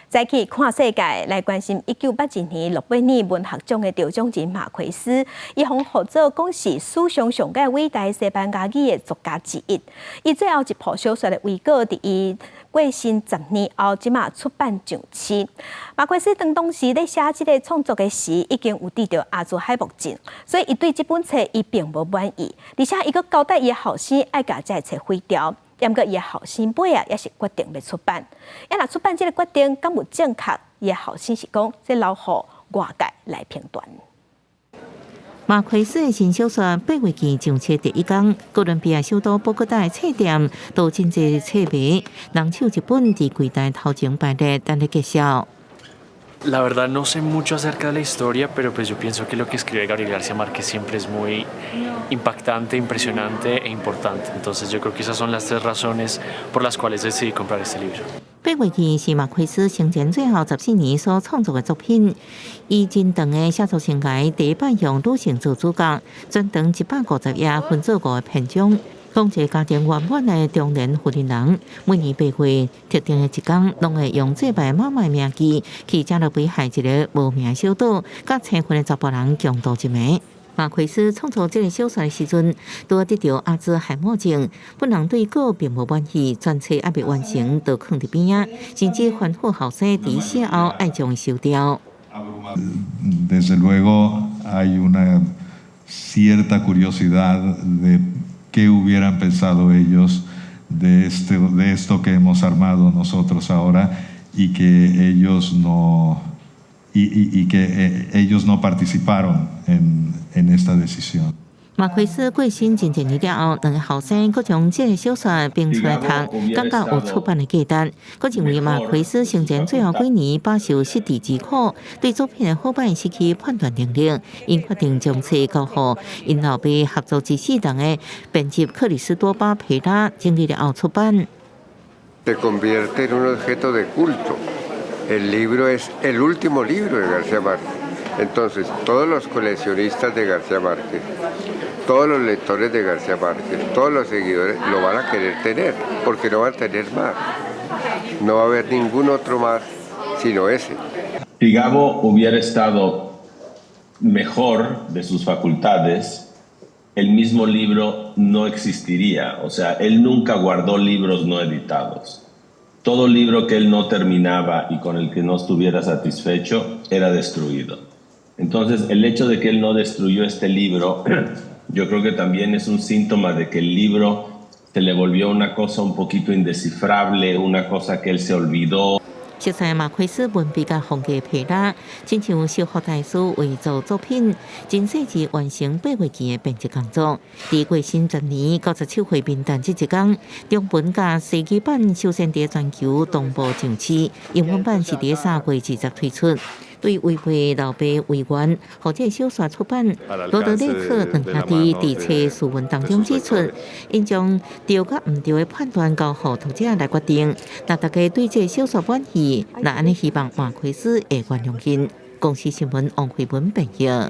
再去看世界，来关心1987年诺贝尔文学奖的得奖人马奎斯，伊互合作讲是史上上个伟大西班牙语的作家之一。伊最后一部小说的预告，伫伊过身10年后，即马出版上市。马奎斯当时咧写即个创作的时，已经有得到阿兹海默症，所以伊对这本册伊并无满意，而且伊阁交代伊的后生爱甲这册毁掉。毋过伊的后生尾也是决定要出版。若出版这个决定敢有正确？伊的后生是讲，这留互外界来评断。马奎斯的新小说《8月期上册第一天》，哥伦比亚首都波哥大的册店都真侪册迷，人手一本伫柜台头前摆列，等咧介绍。La verdad no sé mucho acerca de la historia, pero pues yo pienso que lo que escribe Gabriel García Márquez siempre es muy impactante, impresionante e importante. Entonces yo creo que esas son las 3 razones por las cuales decidí comprar este libro. 8月期是马奎斯生前最后14年所创作的作品。伊真长的写作生涯，第一摆用女性做主角，全长150页，分做5个篇章。讲一个家庭圆满的中年妇人人，每年8月特定的一天，拢会用祭拜妈妈的名义去加勒比海一个无名小岛，甲青婚的查甫人共度一暝。马奎斯创作这个小说的时阵，拄得到阿兹海默症，本人对稿并无满意，全册还未完成，就放伫边仔，甚至吩咐后生伫写后爱将伊收掉。Desde luego hay una cierta curiosidad de qué hubieran pensado ellos de esto que hemos armado nosotros ahora y que ellos no participaron en esta decisión. 马奎斯过身真侪年了后，两个后生佫将这个小说编出来读，感觉有出版的价值。佫认为马奎斯生前最后几年饱受失地之苦，对作品的好歹失去判断能力，因决定将册交予因老爸合作之4人的编辑克里斯多巴培拉整理了后出版。Se convierte en un objeto de culto. El libro es el último libro de García Márquez. Entonces, todos los coleccionistas de García Márquez, todos los lectores de García Márquez, todos los seguidores lo van a querer tener, porque no van a tener más. No va a haber ningún otro más sino ese. Si Gabo hubiera estado mejor de sus facultades, el mismo libro no existiría. O sea, él nunca guardó libros no editados. Todo libro que él no terminaba y con el que no estuviera satisfecho era destruido. Entonces, el hecho de que él no destruyó este libro, yo creo que también es un síntoma de que el libro se le volvió una cosa un poquito indescifrable, una cosa que él se olvidó. 熟悉马奎斯文笔甲风格配搭，亲像小学大师为做作品，真细致完成8月期的编辑工作。伫过身10年97岁元旦这一天，中文甲世纪版首先伫全球同步上市，英文版是伫3月20推出。对违背老爸遗愿，或者小说出版，罗德列克两兄弟伫册书文当中指出，因将对甲毋对的判断交予读者来决定。若大家对这小说满意，那安尼希望马奎斯会原谅因。公司新闻王慧文报道。